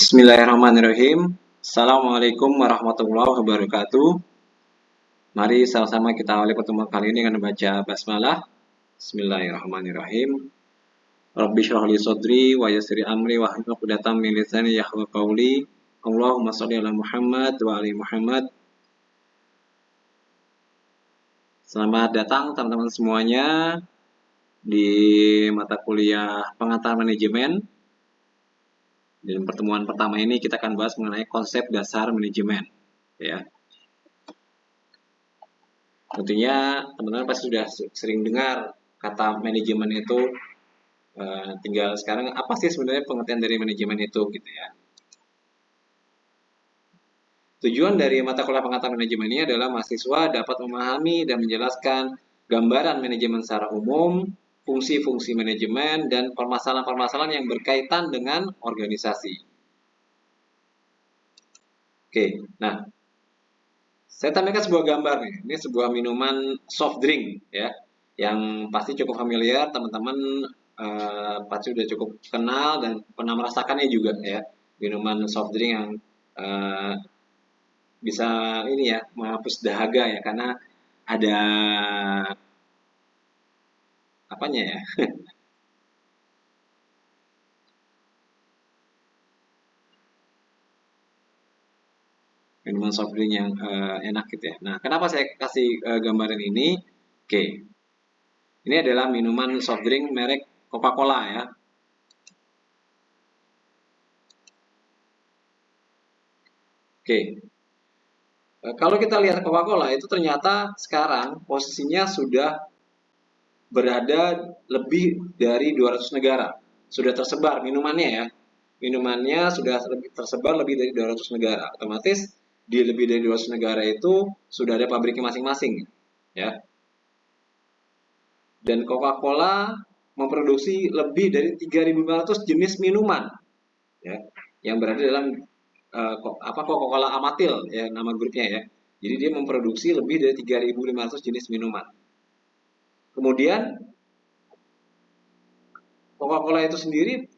Bismillahirrahmanirrahim. Assalamualaikum warahmatullahi wabarakatuh. Mari sama-sama kita awali pertemuan kali ini dengan membaca basmalah. Bismillahirrahmanirrahim. Rabbi shrah li sadri wa yassir li amri wahlul 'uqdatam min lisani yafqahu qawli. Allahumma shalli ala Muhammad wa ali Muhammad. Selamat datang teman-teman semuanya di mata kuliah pengantar manajemen. Di pertemuan pertama ini kita akan bahas mengenai konsep dasar manajemen, ya. Tentunya teman-teman pasti sudah sering dengar kata manajemen itu, tinggal sekarang apa sih sebenarnya pengertian dari manajemen itu, gitu ya. Tujuan dari mata kuliah pengantar manajemen ini adalah mahasiswa dapat memahami dan menjelaskan gambaran manajemen secara umum, fungsi-fungsi manajemen, dan permasalahan-permasalahan yang berkaitan dengan organisasi. Oke, nah, saya tampilkan sebuah gambar nih. Ini sebuah minuman soft drink, ya, yang pasti cukup familiar, teman-teman pasti sudah cukup kenal dan pernah merasakannya juga, ya. Minuman soft drink yang bisa ini ya, menghapus dahaga ya, karena ada apanya ya? Minuman soft drink yang enak gitu ya. Nah, kenapa saya kasih gambaran ini? Oke, ini adalah minuman soft drink merek Coca-Cola ya. Oke, kalau kita lihat Coca-Cola itu ternyata sekarang posisinya sudah berada lebih dari 200 negara. Sudah tersebar minumannya ya. Minumannya sudah tersebar lebih dari 200 negara. Otomatis di lebih dari 200 negara itu sudah ada pabriknya masing-masing, ya. Dan Coca-Cola memproduksi lebih dari 3.500 jenis minuman, ya, yang berada dalam Coca-Cola Amatil ya nama grupnya ya. Jadi dia memproduksi lebih dari 3.500 jenis minuman. Kemudian Coca-Cola itu sendiri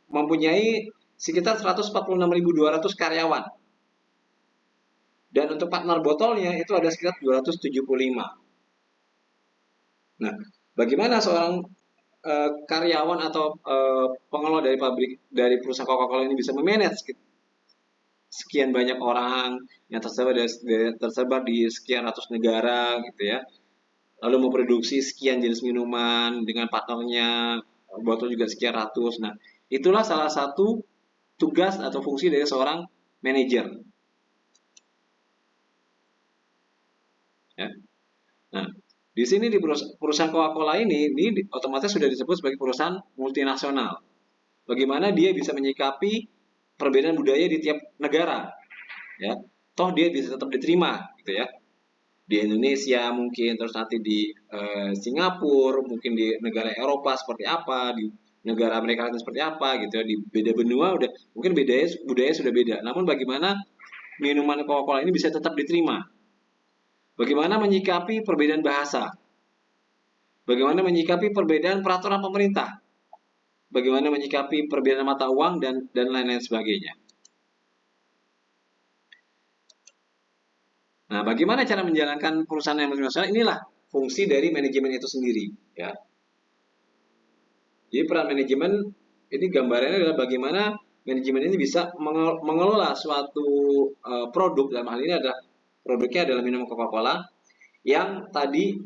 mempunyai sekitar 146.200 karyawan. Dan untuk partner botolnya itu ada sekitar 275. Nah, bagaimana seorang karyawan atau pengelola dari perusahaan Coca-Cola ini bisa memanage sekian banyak orang yang tersebar di sekian ratus negara gitu ya, lalu memproduksi sekian jenis minuman dengan partnernya, botol juga sekian ratus. Nah, itulah salah satu tugas atau fungsi dari seorang manajer. Ya. Nah, di sini di perusahaan Coca-Cola ini otomatis sudah disebut sebagai perusahaan multinasional. Bagaimana dia bisa menyikapi perbedaan budaya di tiap negara, ya. Toh dia bisa tetap diterima, gitu ya. Di Indonesia mungkin, terus nanti di Singapura, mungkin di negara Eropa seperti apa, di negara Amerika Latin seperti apa, gitu ya. Di beda benua udah mungkin budaya sudah beda. Namun bagaimana minuman Coca-Cola ini bisa tetap diterima? Bagaimana menyikapi perbedaan bahasa? Bagaimana menyikapi perbedaan peraturan pemerintah? Bagaimana menyikapi perbedaan mata uang dan lain-lain sebagainya. Nah, bagaimana cara menjalankan perusahaan yang multinasional? Inilah fungsi dari manajemen itu sendiri, ya. Jadi peran manajemen ini gambarannya adalah bagaimana manajemen ini bisa mengelola suatu produk, dalam hal ini adalah produknya adalah minuman Coca-Cola yang tadi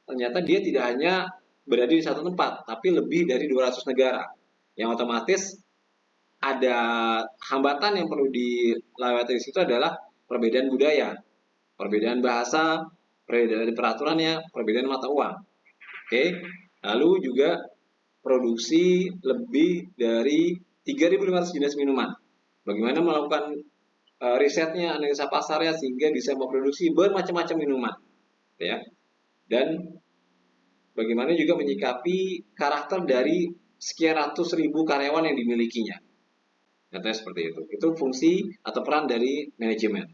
ternyata dia tidak hanya berada di satu tempat, tapi lebih dari 200 negara. Yang otomatis ada hambatan yang perlu dilewati di situ adalah perbedaan budaya, perbedaan bahasa, perbedaan peraturannya, perbedaan mata uang. Oke. Lalu juga produksi lebih dari 3.500 jenis minuman. Bagaimana melakukan risetnya, analisa pasarnya sehingga bisa memproduksi bermacam-macam minuman, ya. Dan bagaimana juga menyikapi karakter dari sekian ratus ribu karyawan yang dimilikinya. Katanya seperti itu. Itu fungsi atau peran dari manajemen.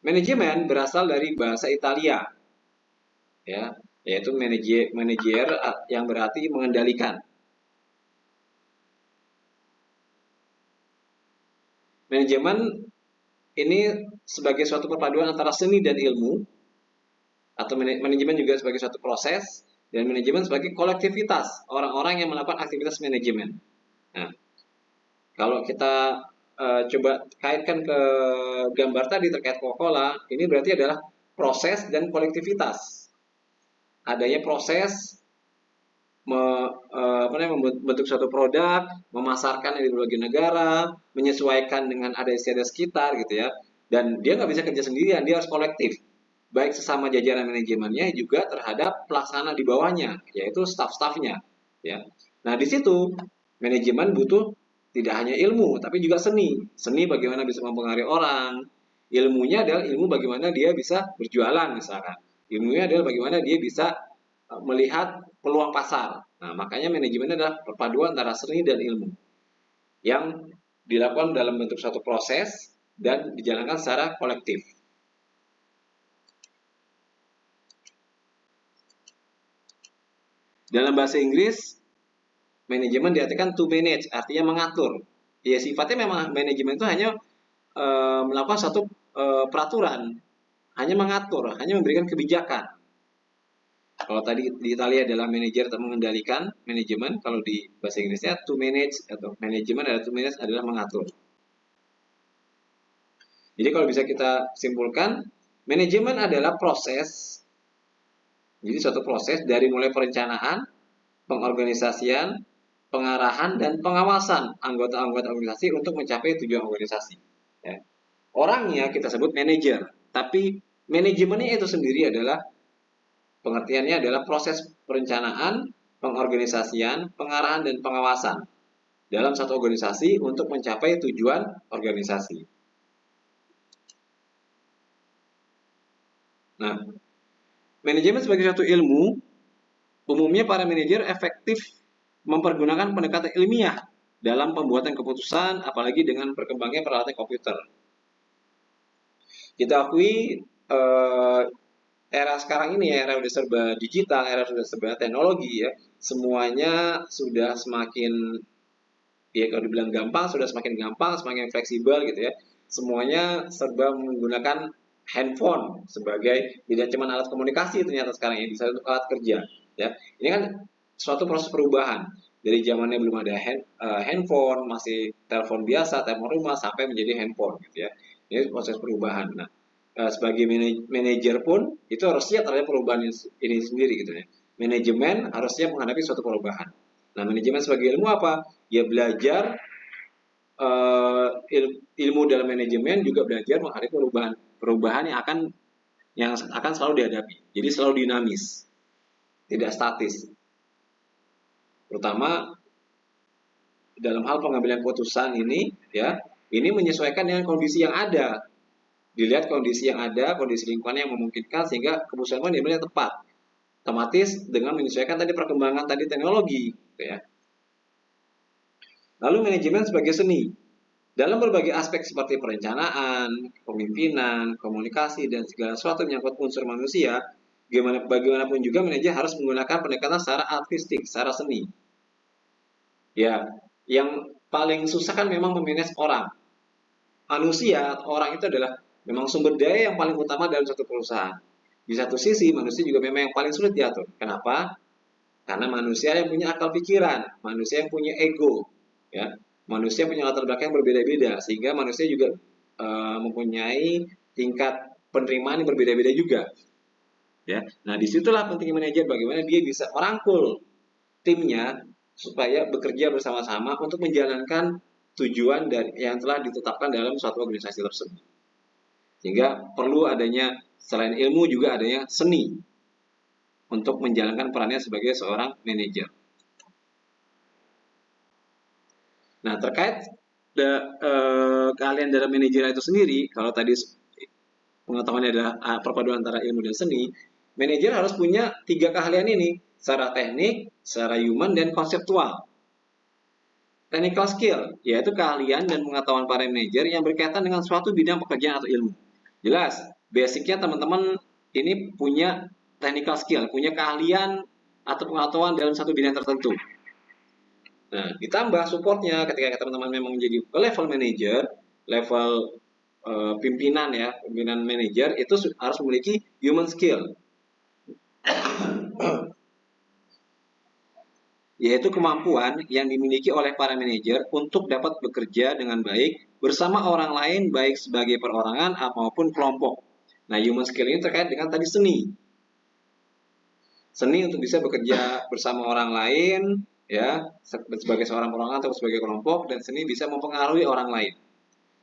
Manajemen berasal dari bahasa Italia, ya. yaitu manajer yang berarti mengendalikan. Manajemen ini sebagai suatu perpaduan antara seni dan ilmu, atau manajemen juga sebagai suatu proses, dan manajemen sebagai kolektivitas orang-orang yang melakukan aktivitas manajemen. Nah, kalau kita coba kaitkan ke gambar tadi terkait Coca-Cola, ini berarti adalah proses dan kolektivitas. Adanya proses membentuk suatu produk, memasarkan di berbagai negara, menyesuaikan dengan ada istiadat sekitar gitu ya. Dan dia nggak bisa kerja sendirian, dia harus kolektif. Baik sesama jajaran manajemennya juga terhadap pelaksana di bawahnya, yaitu staff-staffnya. Ya. Nah di situ manajemen butuh tidak hanya ilmu, tapi juga seni. Seni bagaimana bisa mempengaruhi orang. Ilmunya adalah ilmu bagaimana dia bisa berjualan misalkan. Ilmunya adalah bagaimana dia bisa melihat peluang pasar. Nah, makanya manajemen adalah perpaduan antara seni dan ilmu yang dilakukan dalam bentuk suatu proses dan dijalankan secara kolektif. Dalam bahasa Inggris, manajemen diartikan to manage, artinya mengatur. Ya sifatnya memang manajemen itu hanya melakukan satu peraturan, hanya mengatur, hanya memberikan kebijakan. Kalau tadi di Italia adalah manajer atau mengendalikan manajemen, kalau di bahasa Inggrisnya to manage atau manajemen adalah to manage adalah mengatur. Jadi kalau bisa kita simpulkan, manajemen adalah proses. Jadi suatu proses dari mulai perencanaan, pengorganisasian, pengarahan dan pengawasan anggota-anggota organisasi untuk mencapai tujuan organisasi. Ya. Orangnya kita sebut manajer, tapi manajemennya itu sendiri adalah pengertiannya adalah proses perencanaan, pengorganisasian, pengarahan dan pengawasan dalam satu organisasi untuk mencapai tujuan organisasi. Nah, manajemen sebagai suatu ilmu, umumnya para manajer efektif mempergunakan pendekatan ilmiah dalam pembuatan keputusan, apalagi dengan berkembangnya peralatan komputer. Kita akui era sekarang ini ya, era sudah serba digital, era sudah serba teknologi ya, semuanya sudah semakin, ya kalau dibilang gampang, sudah semakin gampang, semakin fleksibel gitu ya. Semuanya serba menggunakan handphone sebagai tidak cuma alat komunikasi ternyata sekarang ini bisa untuk alat kerja ya. Ini kan suatu proses perubahan dari zamannya belum ada handphone, masih telepon biasa, telepon rumah sampai menjadi handphone gitu ya. Ini proses perubahan. Nah, sebagai manajer pun itu harus siap terhadap perubahan ini sendiri gitu ya. Manajemen harus siap menghadapi suatu perubahan. Nah, manajemen sebagai ilmu apa? Ya belajar ilmu dalam manajemen juga belajar menghadapi perubahan yang akan selalu dihadapi. Jadi selalu dinamis, tidak statis. Terutama dalam hal pengambilan keputusan ini, ya, ini menyesuaikan dengan kondisi yang ada. Dilihat kondisi yang ada, kondisi lingkungan yang memungkinkan sehingga keputusan pun diambil yang tepat. Otomatis dengan menyesuaikan tadi perkembangan tadi teknologi, gitu ya. Lalu manajemen sebagai seni. Dalam berbagai aspek seperti perencanaan, pemimpinan, komunikasi, dan segala sesuatu menyangkut unsur manusia, bagaimanapun juga manajer harus menggunakan pendekatan secara artistik, secara seni. Ya, yang paling susah kan memang memanage orang. Manusia, orang itu adalah memang sumber daya yang paling utama dalam satu perusahaan. Di satu sisi, manusia juga memang yang paling sulit diatur. Kenapa? Karena manusia yang punya akal pikiran, manusia yang punya ego, ya. Manusia punya latar belakang yang berbeda-beda, sehingga manusia juga mempunyai tingkat penerimaan yang berbeda-beda juga. Ya, nah disitulah pentingnya manajer, bagaimana dia bisa merangkul timnya supaya bekerja bersama-sama untuk menjalankan tujuan yang telah ditetapkan dalam suatu organisasi tersebut. Sehingga perlu adanya selain ilmu juga adanya seni untuk menjalankan perannya sebagai seorang manajer. Nah, terkait keahlian dalam manajer itu sendiri, kalau tadi pengetahuannya adalah perpaduan antara ilmu dan seni, manajer harus punya 3 keahlian ini, secara teknik, secara human, dan konseptual. Technical skill, yaitu keahlian dan pengetahuan para manajer yang berkaitan dengan suatu bidang pekerjaan atau ilmu. Jelas, basicnya teman-teman ini punya technical skill, punya keahlian atau pengetahuan dalam satu bidang tertentu. Nah, ditambah supportnya ketika teman-teman memang menjadi level manager, level pimpinan ya, pimpinan manager itu harus memiliki human skill, yaitu kemampuan yang dimiliki oleh para manajer untuk dapat bekerja dengan baik bersama orang lain, baik sebagai perorangan maupun kelompok. Nah, human skill ini terkait dengan tadi seni. Seni untuk bisa bekerja bersama orang lain, ya, sebagai seorang perorangan atau sebagai kelompok, dan seni bisa mempengaruhi orang lain.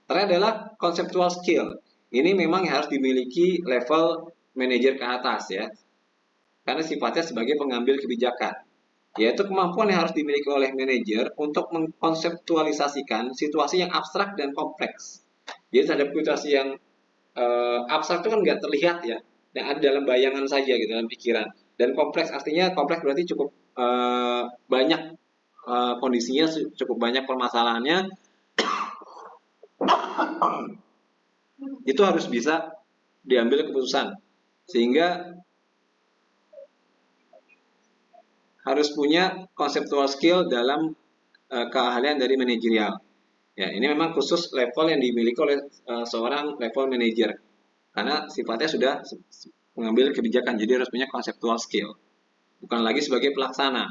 Terakhir adalah conceptual skill. Ini memang harus dimiliki level manajer ke atas ya, karena sifatnya sebagai pengambil kebijakan. Yaitu kemampuan yang harus dimiliki oleh manajer untuk mengkonseptualisasikan situasi yang abstrak dan kompleks. Jadi terhadap situasi yang abstrak itu kan nggak terlihat ya, yang ada dalam bayangan saja gitu, dalam pikiran. Dan kompleks artinya kompleks berarti cukup banyak kondisinya, cukup banyak permasalahannya. Itu harus bisa diambil keputusan, sehingga harus punya conceptual skill dalam keahlian dari manajerial. Ya, ini memang khusus level yang dimiliki oleh seorang level manager, karena sifatnya sudah mengambil kebijakan, jadi harus punya conceptual skill, bukan lagi sebagai pelaksana.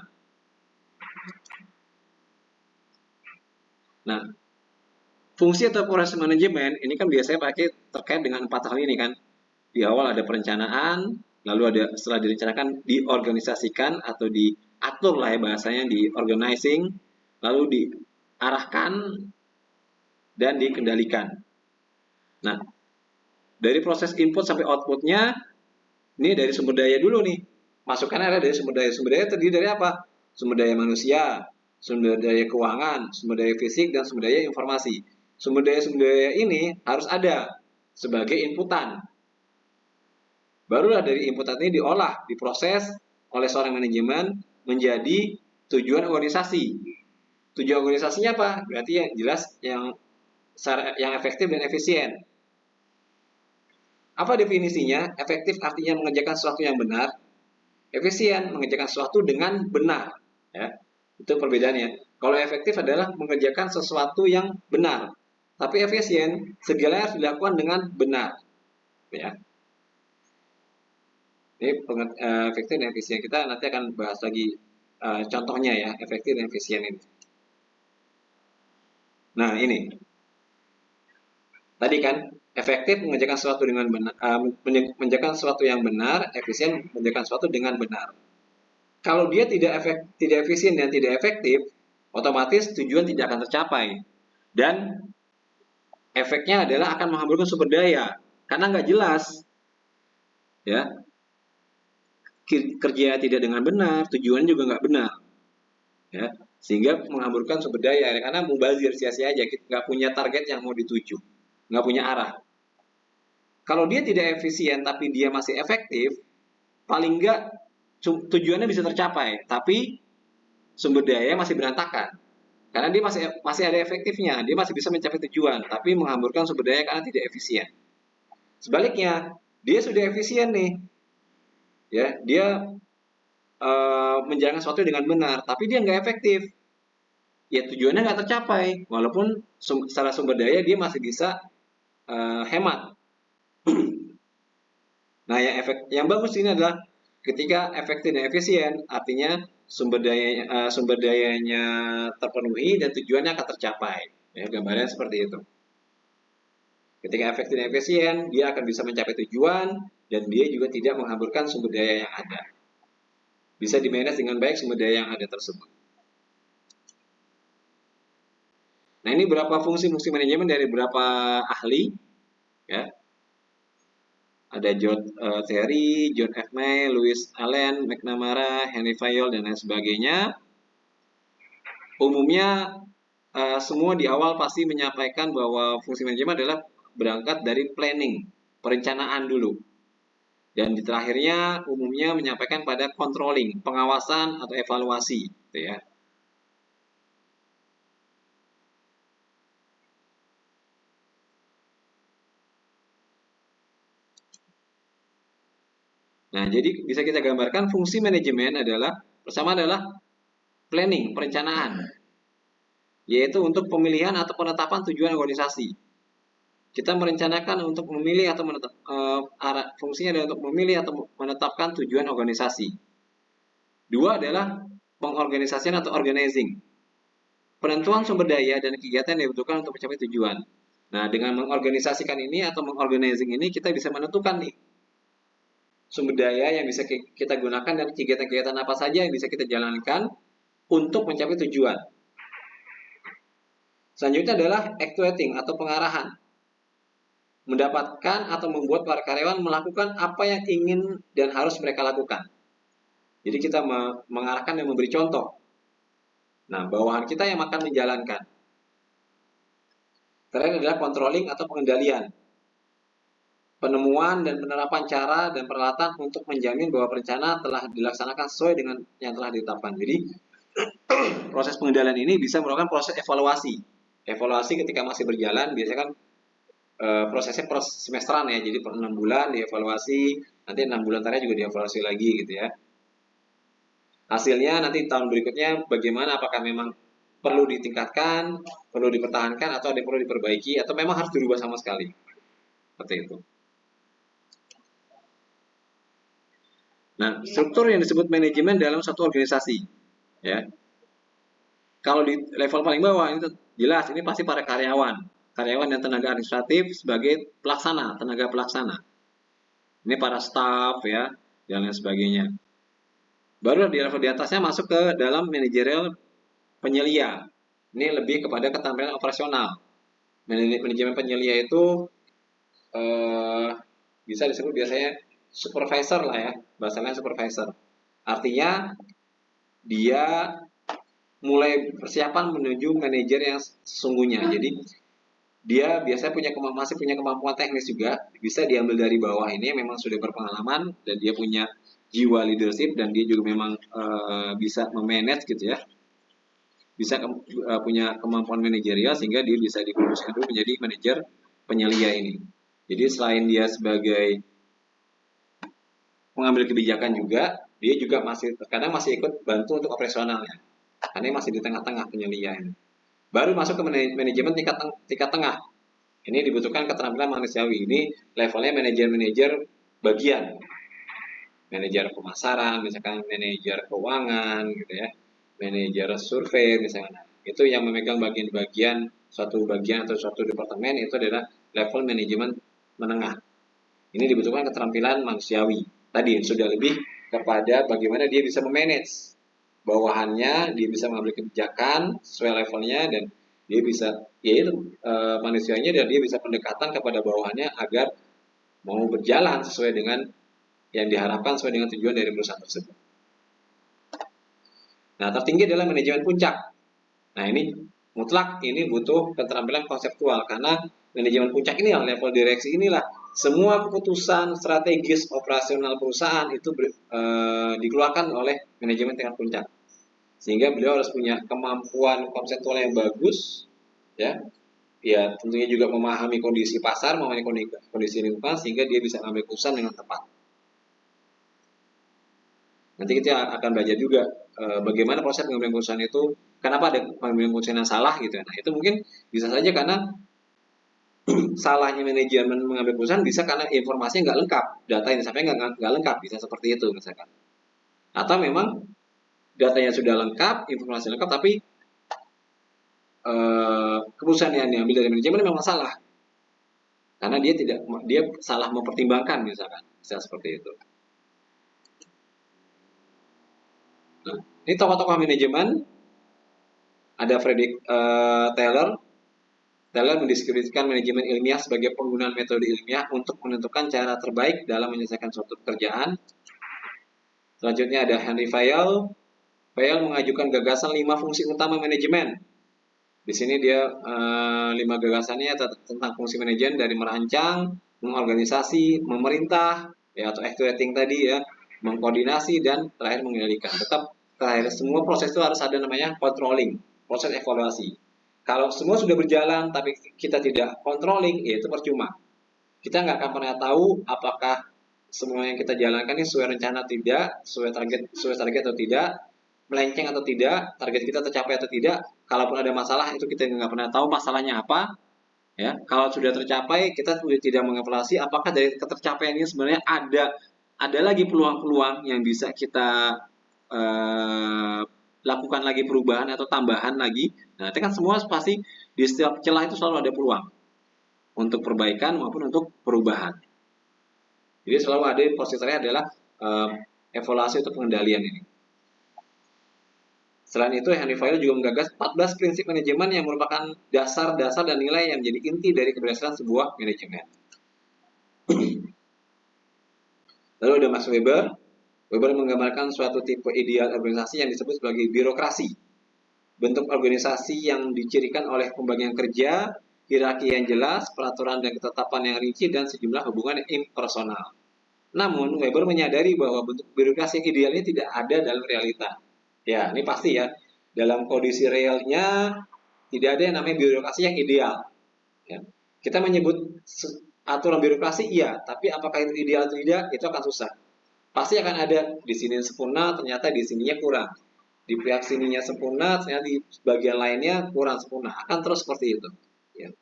Nah, fungsi atau proses manajemen ini kan biasanya pakai terkait dengan 4 hal ini kan. Di awal ada perencanaan, lalu ada setelah direncanakan diorganisasikan atau diatur lah ya bahasanya, di organizing, lalu diarahkan dan dikendalikan. Nah, dari proses input sampai outputnya, ini dari sumber daya dulu nih. Masukannya ada dari sumber daya. Sumber daya terdiri dari apa? Sumber daya manusia, sumber daya keuangan, sumber daya fisik, dan sumber daya informasi. Sumber daya ini harus ada sebagai inputan. Barulah dari inputan ini diolah, diproses oleh seorang manajemen menjadi tujuan organisasi. Tujuan organisasinya apa? Berarti yang jelas, yang efektif dan efisien. Apa definisinya? Efektif artinya mengerjakan sesuatu yang benar. Efisien mengerjakan sesuatu dengan benar. Ya, itu perbedaannya. Kalau efektif adalah mengerjakan sesuatu yang benar, tapi efisien segalanya harus dilakukan dengan benar. Ya. Ini efektif dan efisien, kita nanti akan bahas lagi contohnya ya, efektif dan efisien ini. Nah, ini tadi kan efektif mengerjakan sesuatu dengan benar, mengerjakan sesuatu yang benar, efisien mengerjakan sesuatu dengan benar. Kalau dia tidak efisien dan tidak efektif, otomatis tujuan tidak akan tercapai, dan efeknya adalah akan menghamburkan sumber daya karena nggak jelas, ya, kerja tidak dengan benar, tujuannya juga nggak benar, ya, sehingga menghamburkan sumber daya karena mubazir, sia-sia aja, nggak punya target yang mau dituju, nggak punya arah. Kalau dia tidak efisien tapi dia masih efektif, paling nggak tujuannya bisa tercapai, tapi sumber daya masih berantakan. Karena dia masih ada efektifnya, dia masih bisa mencapai tujuan, tapi menghamburkan sumber daya karena tidak efisien. Sebaliknya, dia sudah efisien nih, ya, dia menjalankan sesuatu dengan benar, tapi dia nggak efektif, ya tujuannya nggak tercapai, walaupun secara sumber daya dia masih bisa hemat. Nah, yang bagus ini adalah ketika efektif dan efisien, artinya sumber dayanya terpenuhi dan tujuannya akan tercapai. Ya, gambarnya seperti itu. Ketika efektif dan efisien, dia akan bisa mencapai tujuan dan dia juga tidak menghamburkan sumber daya yang ada. Bisa dimanage dengan baik sumber daya yang ada tersebut. Nah, ini berapa fungsi-fungsi manajemen dari beberapa ahli, ya. Ada John Terry, John F. May, Louis Allen, McNamara, Henry Fayol, dan lain sebagainya. Umumnya semua di awal pasti menyampaikan bahwa fungsi manajemen adalah berangkat dari planning, perencanaan dulu. Dan di terakhirnya umumnya menyampaikan pada controlling, pengawasan atau evaluasi, gitu ya. Nah, jadi bisa kita gambarkan fungsi manajemen pertama adalah planning, perencanaan, yaitu untuk pemilihan atau penetapan tujuan organisasi. Kita merencanakan untuk memilih atau fungsinya adalah untuk memilih atau menetapkan tujuan organisasi. Dua adalah pengorganisasian atau organizing. Penentuan sumber daya dan kegiatan yang dibutuhkan untuk mencapai tujuan. Nah, dengan mengorganisasikan ini atau mengorganizing ini, kita bisa menentukan nih sumber daya yang bisa kita gunakan dan kegiatan-kegiatan apa saja yang bisa kita jalankan untuk mencapai tujuan. Selanjutnya adalah actuating atau pengarahan. Mendapatkan atau membuat para karyawan melakukan apa yang ingin dan harus mereka lakukan. Jadi kita mengarahkan dan memberi contoh. Nah, bawahan kita yang akan menjalankan. Terakhir adalah controlling atau pengendalian. Penemuan dan penerapan cara dan peralatan untuk menjamin bahwa perencanaan telah dilaksanakan sesuai dengan yang telah ditetapkan. Jadi, proses pengendalian ini bisa merupakan proses evaluasi. Evaluasi ketika masih berjalan, biasanya kan prosesnya semesteran ya, jadi per 6 bulan dievaluasi, nanti 6 bulan terakhir juga dievaluasi lagi gitu ya. Hasilnya nanti tahun berikutnya bagaimana, apakah memang perlu ditingkatkan, perlu dipertahankan, atau ada yang perlu diperbaiki, atau memang harus dirubah sama sekali. Seperti itu. Nah, struktur yang disebut manajemen dalam satu organisasi, ya. Kalau di level paling bawah ini jelas ini pasti para karyawan dan tenaga administratif sebagai pelaksana, tenaga pelaksana. Ini para staff ya, dan lain sebagainya. Baru di level di atasnya masuk ke dalam manajerial penyelia. Ini lebih kepada keterampilan operasional. Manajemen penyelia itu bisa disebut biasanya supervisor lah ya, bahasanya supervisor. Artinya dia mulai persiapan menuju manajer yang sesungguhnya. Jadi dia biasanya masih punya kemampuan teknis juga, bisa diambil dari bawah ini memang sudah berpengalaman dan dia punya jiwa leadership dan dia juga memang bisa memanage gitu ya, bisa punya kemampuan manajerial sehingga dia bisa dipromosikan dulu menjadi manajer penyelia ini. Jadi selain dia sebagai mengambil kebijakan juga, dia juga kadang masih ikut bantu untuk operasionalnya, karena masih di tengah-tengah penyelia ini. Baru masuk ke manajemen tingkat tengah. Ini dibutuhkan keterampilan manusiawi. Ini levelnya manajer bagian. Manajer pemasaran, misalkan manajer keuangan gitu ya. Manajer survei misalnya. Itu yang memegang bagian-bagian suatu bagian atau suatu departemen itu adalah level manajemen menengah. Ini dibutuhkan keterampilan manusiawi. Tadi sudah lebih kepada bagaimana dia bisa memanage bawahannya, dia bisa mengambil kebijakan sesuai levelnya dan dia bisa yaitu manusianya dan dia bisa pendekatan kepada bawahannya agar mau berjalan sesuai dengan yang diharapkan sesuai dengan tujuan dari perusahaan tersebut. Nah, tertinggi adalah manajemen puncak. Nah, ini mutlak ini butuh keterampilan konseptual karena manajemen puncak ini yang level direksi inilah semua keputusan strategis operasional perusahaan itu dikeluarkan oleh manajemen tingkat puncak. Sehingga beliau harus punya kemampuan konseptual yang bagus, ya tentunya juga memahami kondisi pasar, memahami kondisi lingkungan sehingga dia bisa mengambil keputusan dengan tepat. Nanti kita akan belajar juga bagaimana proses pengambilan keputusan itu, kenapa ada pengambilan keputusan yang salah gitu. Nah, itu mungkin bisa saja karena salahnya manajemen mengambil keputusan bisa karena informasinya nggak lengkap, data yang disampaikan nggak lengkap, bisa seperti itu misalkan. Atau memang datanya sudah lengkap, informasi lengkap, tapi keputusan yang diambil dari manajemen memang salah karena dia salah mempertimbangkan misalkan, bisa seperti itu. Nah, ini tokoh-tokoh manajemen ada Frederick Taylor. Taylor mendeskripsikan manajemen ilmiah sebagai penggunaan metode ilmiah untuk menentukan cara terbaik dalam menyelesaikan suatu pekerjaan. Selanjutnya ada Henry Fayol. Fayol mengajukan gagasan 5 fungsi utama manajemen. Di sini dia 5 gagasannya tentang fungsi manajemen dari merancang, mengorganisasi, memerintah, ya atau actuating tadi ya, mengkoordinasi dan terakhir mengendalikan. Tetap terakhir semua proses itu harus ada namanya controlling, proses evaluasi. Kalau semua sudah berjalan tapi kita tidak controlling, ya itu percuma. Kita nggak akan pernah tahu apakah semua yang kita jalankan ini sesuai rencana tidak, sesuai target atau tidak, melenceng atau tidak, target kita tercapai atau tidak. Kalaupun ada masalah itu kita nggak pernah tahu masalahnya apa. Ya, kalau sudah tercapai kita sudah tidak mengevaluasi apakah dari ketercapaian ini sebenarnya ada lagi peluang-peluang yang bisa kita lakukan lagi perubahan atau tambahan lagi. Nah, itu kan semua pasti di setiap celah itu selalu ada peluang untuk perbaikan maupun untuk perubahan. Jadi selalu ada posisinya adalah evaluasi atau pengendalian ini. Selain itu, Henry Fayol juga menggagas 14 prinsip manajemen yang merupakan dasar-dasar dan nilai yang menjadi inti dari keberhasilan sebuah manajemen. Lalu ada Max Weber. Weber menggambarkan suatu tipe ideal organisasi yang disebut sebagai birokrasi. Bentuk organisasi yang dicirikan oleh pembagian kerja, hierarki yang jelas, peraturan dan ketetapan yang rinci, dan sejumlah hubungan impersonal. Namun, Weber menyadari bahwa bentuk birokrasi yang ideal ini tidak ada dalam realita. Ya, ini pasti ya. Dalam kondisi realnya, tidak ada yang namanya birokrasi yang ideal. Ya. Kita menyebut aturan birokrasi, iya. Tapi apakah itu ideal atau tidak, itu akan susah. Pasti akan ada di sini sempurna, ternyata di sininya kurang. Di pihak sininya sempurna, ternyata di bagian lainnya kurang sempurna. Akan terus seperti itu. Ya.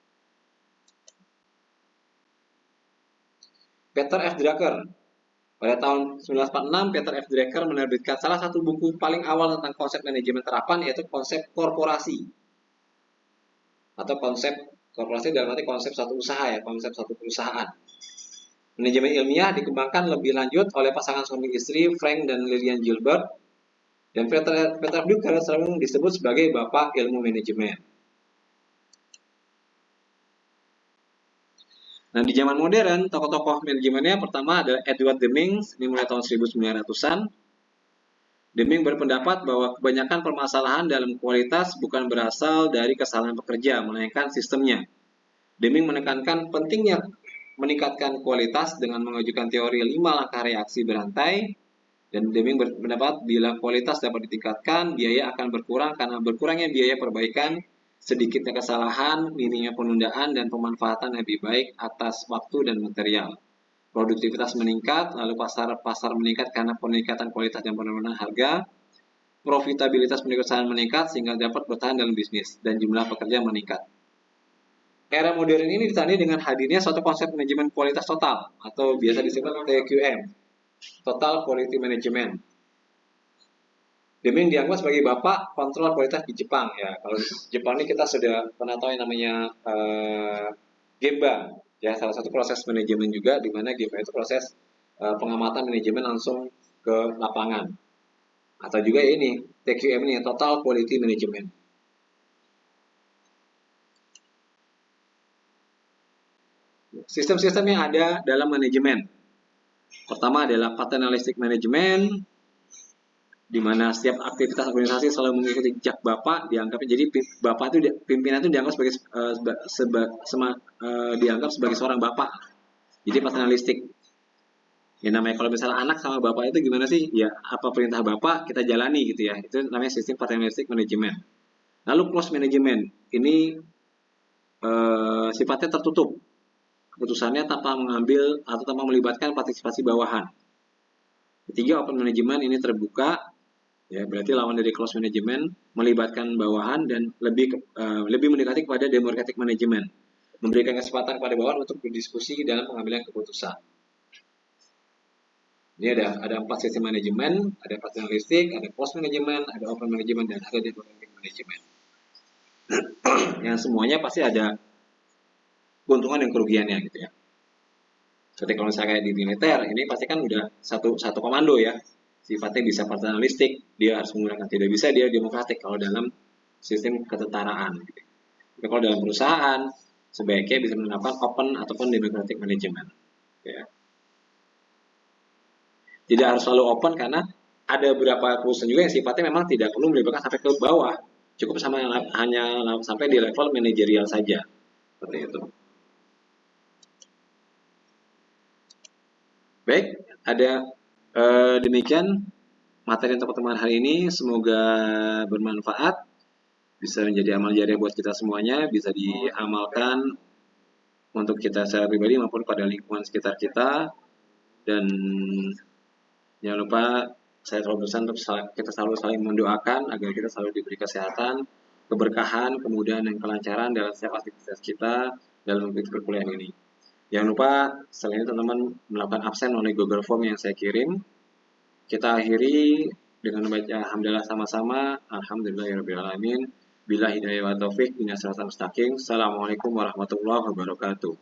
Peter F. Drucker. Pada tahun 1946, Peter F. Drucker menerbitkan salah satu buku paling awal tentang konsep manajemen terapan, yaitu konsep korporasi. Atau konsep korporasi dalam arti konsep satu usaha ya, konsep satu perusahaan. Manajemen ilmiah dikembangkan lebih lanjut oleh pasangan suami istri Frank dan Lillian Gilbert, dan Peter Drucker sering disebut sebagai bapak ilmu manajemen. Nah, di zaman modern, tokoh-tokoh manajemennya pertama adalah Edward Deming, ini mulai tahun 1900-an. Deming berpendapat bahwa kebanyakan permasalahan dalam kualitas bukan berasal dari kesalahan pekerja, melainkan sistemnya. Deming menekankan pentingnya meningkatkan kualitas dengan mengajukan teori 5 langkah reaksi berantai, dan Deming berpendapat bila kualitas dapat ditingkatkan, biaya akan berkurang karena berkurangnya biaya perbaikan, sedikitnya kesalahan, minimnya penundaan, dan pemanfaatan lebih baik atas waktu dan material. Produktivitas meningkat, lalu pasar meningkat karena peningkatan kualitas dan penurunan harga, profitabilitas perusahaan meningkat sehingga dapat bertahan dalam bisnis, dan jumlah pekerja meningkat. Era modern ini ditandai dengan hadirnya suatu konsep manajemen kualitas total atau biasa disebut TQM, Total Quality Management. Deming dianggap sebagai bapak kontrol kualitas di Jepang ya. Kalau di Jepang ini kita sudah pernah tahu yang namanya Gemba, ya salah satu proses manajemen juga di mana Gemba itu proses pengamatan manajemen langsung ke lapangan. Atau juga ini TQM ini Total Quality Management. Sistem-sistem yang ada dalam manajemen. Pertama adalah paternalistic management, di mana setiap aktivitas organisasi selalu mengikuti jejak bapak, dianggapnya jadi bapak itu pimpinan itu dianggap dianggap sebagai seorang bapak. Jadi paternalistic. Ya namanya kalau misalnya anak sama bapak itu gimana sih? Ya apa perintah bapak kita jalani gitu ya. Itu namanya sistem paternalistic management. Lalu close management. Ini sifatnya tertutup. Keputusannya tanpa mengambil atau tanpa melibatkan partisipasi bawahan. Ketiga, open management ini terbuka, ya berarti lawan dari close management, melibatkan bawahan dan lebih mendekati kepada democratic management, memberikan kesempatan kepada bawahan untuk berdiskusi dalam pengambilan keputusan. Ini ada 4 sistem manajemen, ada paternalistic, ada close management, ada open management, dan ada democratic management. Yang semuanya pasti ada keuntungan dan kerugiannya gitu ya. Seperti kalau misalnya kayak di militer, ini pasti kan udah satu komando ya. Sifatnya bisa paternalistik, dia harus menggunakan, tidak bisa dia demokratik kalau dalam sistem ketentaraan. Gitu. Tapi kalau dalam perusahaan, sebaiknya bisa menerapkan open ataupun democratic management. Ya. Tidak harus selalu open karena ada beberapa perusahaan juga yang sifatnya memang tidak perlu melibatkan sampai ke bawah. Cukup hanya sampai di level manajerial saja. Seperti itu. Baik, ada demikian materi untuk pertemuan hari ini. Semoga bermanfaat, bisa menjadi amal jariah buat kita semuanya, bisa diamalkan untuk kita secara pribadi maupun pada lingkungan sekitar kita. Dan jangan lupa saya selalu pesan untuk kita selalu saling mendoakan agar kita selalu diberi kesehatan, keberkahan, kemudahan dan kelancaran dalam setiap aktivitas kita dalam mengikuti perkuliahan ini. Jangan lupa setelah ini teman-teman melakukan absen oleh Google Form yang saya kirim. Kita akhiri dengan membaca alhamdulillah sama-sama. Alhamdulillahirrahmanirrahim. Bila hidayah wa taufik, minasratan mustaqim. Assalamualaikum warahmatullahi wabarakatuh.